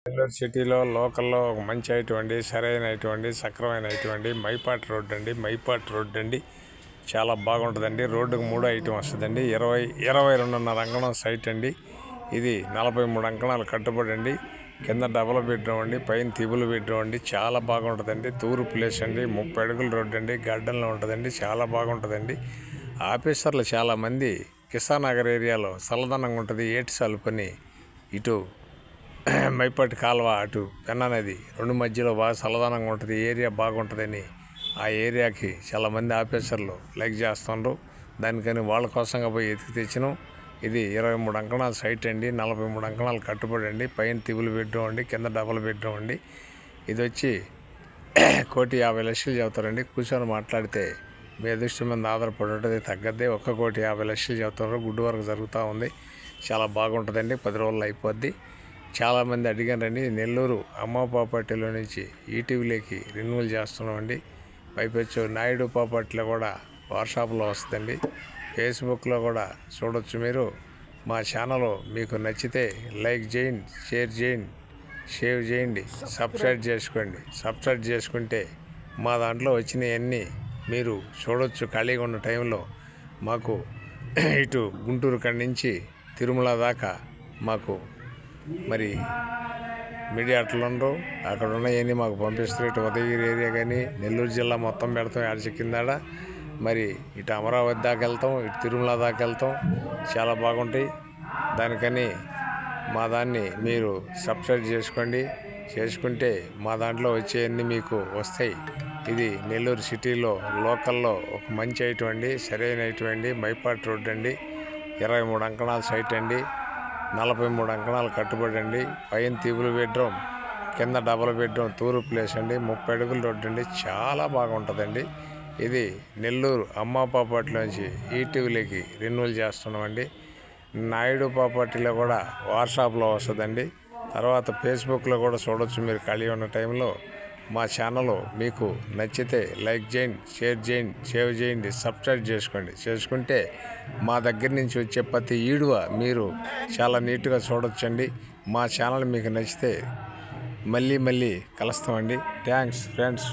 నెల్లూరు సిటీలో లోకల్లో ఒక మంచి అయినటువంటి సరైనటువంటి సక్రమైనటువంటి మైపాటి రోడ్డు అండి చాలా బాగుంటుందండి. రోడ్డుకు 3 ఐటమ్ వస్తుందండి. 22.5 అంకణం సైట్ అండి. ఇది 43 అంకణాలు కట్టుబడి అండి. కింద డబుల్ బెడ్రూమ్ అండి, పైన త్రిబుల్ బెడ్రూమ్ అండి. చాలా బాగుంటుందండి. తూరు ప్లేస్ అండి. 30 అడుగుల రోడ్డు అండి. గార్డెన్లో ఉంటుందండి. చాలా బాగుంటుందండి. ఆఫీసర్లు చాలామంది కిసానగర్ ఏరియాలో చల్లదనంగా ఉంటుంది. ఏటి సలుపని ఇటు మైపాటి కాలువ అటు పెన్నా నది 2 మధ్యలో బాగా చల్లదనంగా ఉంటుంది. ఏరియా బాగుంటుందని ఆ ఏరియాకి చాలామంది ఆఫీసర్లు లైక్ చేస్తుండ్రు. దానికని వాళ్ళ కోసంగా పోయి ఎతికి తెచ్చినాం. ఇది 23 అంకణాల సైట్ అండి. 43 అంకణాలు కట్టుబడి అండి. పైన త్రిబుల్ బెడ్రూమ్ అండి, కింద డబుల్ బెడ్రూమ్ అండి. ఇది వచ్చి 1,50,00,000 చెబుతారండి. కూర్చొని మాట్లాడితే మీ అదృష్టం మీద ఆధారపడి ఉంటుంది. తగ్గద్దే 1,50,00,000 చెబుతున్నారు. గుడ్ వర్క్ జరుగుతూ ఉంది. చాలా బాగుంటుందండి. 10 రోజుల్లో అయిపోద్ది. చాలామంది అడిగారండి. నెల్లూరు అమ్మ ప్రాపర్టీలో నుంచి ఈటీవీలోకి రెన్యువల్ చేస్తున్నామండి. పైపెచ్చు నాయుడు ప్రాపర్టీలో కూడా వాట్సాప్లో వస్తుందండి. ఫేస్బుక్లో కూడా చూడొచ్చు. మీరు మా ఛానల్ మీకు నచ్చితే లైక్ చేయండి, షేర్ చేయండి, సేవ్ చేయండి, సబ్స్క్రైబ్ చేసుకోండి. సబ్స్క్రైబ్ చేసుకుంటే మా దాంట్లో వచ్చినవన్నీ మీరు చూడొచ్చు. ఖాళీగా ఉన్న టైంలో మాకు ఇటు గుంటూరు కాడి నుంచి తిరుమల దాకా మాకు మరి మీడియా అట్లా ఉండవు. అక్కడ ఉన్నవన్నీ మాకు పంపిస్తారు. ఇటు ఉదయగిరి ఏరియా కానీ నెల్లూరు జిల్లా మొత్తం పెడతాం. కిందాడ మరి ఇటు అమరావతి దాకా వెళ్తాం, ఇటు తిరుమల దాకా వెళ్తాం. చాలా బాగుంటాయి. దానికని మా దాన్ని మీరు సబ్స్క్రైబ్ చేసుకుంటే మా దాంట్లో వచ్చేవన్నీ మీకు వస్తాయి. ఇది నెల్లూరు సిటీలో లోకల్లో ఒక మంచి అయినటువంటి సరైనటువంటి మైపాటి రోడ్డు అండి. 23 అంకణాల సైట్ అండి. 43 అంకణాలు కట్టుబడి అండి. పైన త్రిబుల్ బెడ్రూమ్, కింద డబుల్ బెడ్రూమ్, తూరు ప్లేస్ అండి. 30 అడుగుల రోడ్డు అండి. చాలా బాగుంటుందండి. ఇది నెల్లూరు అమ్మ ప్రాపర్టీలోంచి ఈటీవీలోకి రెన్యువల్ చేస్తున్నామండి. నాయుడు ప్రాపర్టీలో కూడా వాట్సాప్లో వస్తుందండి. తర్వాత ఫేస్బుక్లో కూడా చూడొచ్చు. మీరు ఖాళీ ఉన్న టైంలో మా ఛానల్ మీకు నచ్చితే లైక్ చేయండి, షేర్ చేయండి, సేవ్ చేయండి, సబ్స్క్రైబ్ చేసుకుంటే మా దగ్గర నుంచి వచ్చే ప్రతి వీడియో మీరు చాలా నీట్గా చూడొచ్చండి. మా ఛానల్ మీకు నచ్చితే మళ్ళీ కలుస్తామండి. Thanks friends.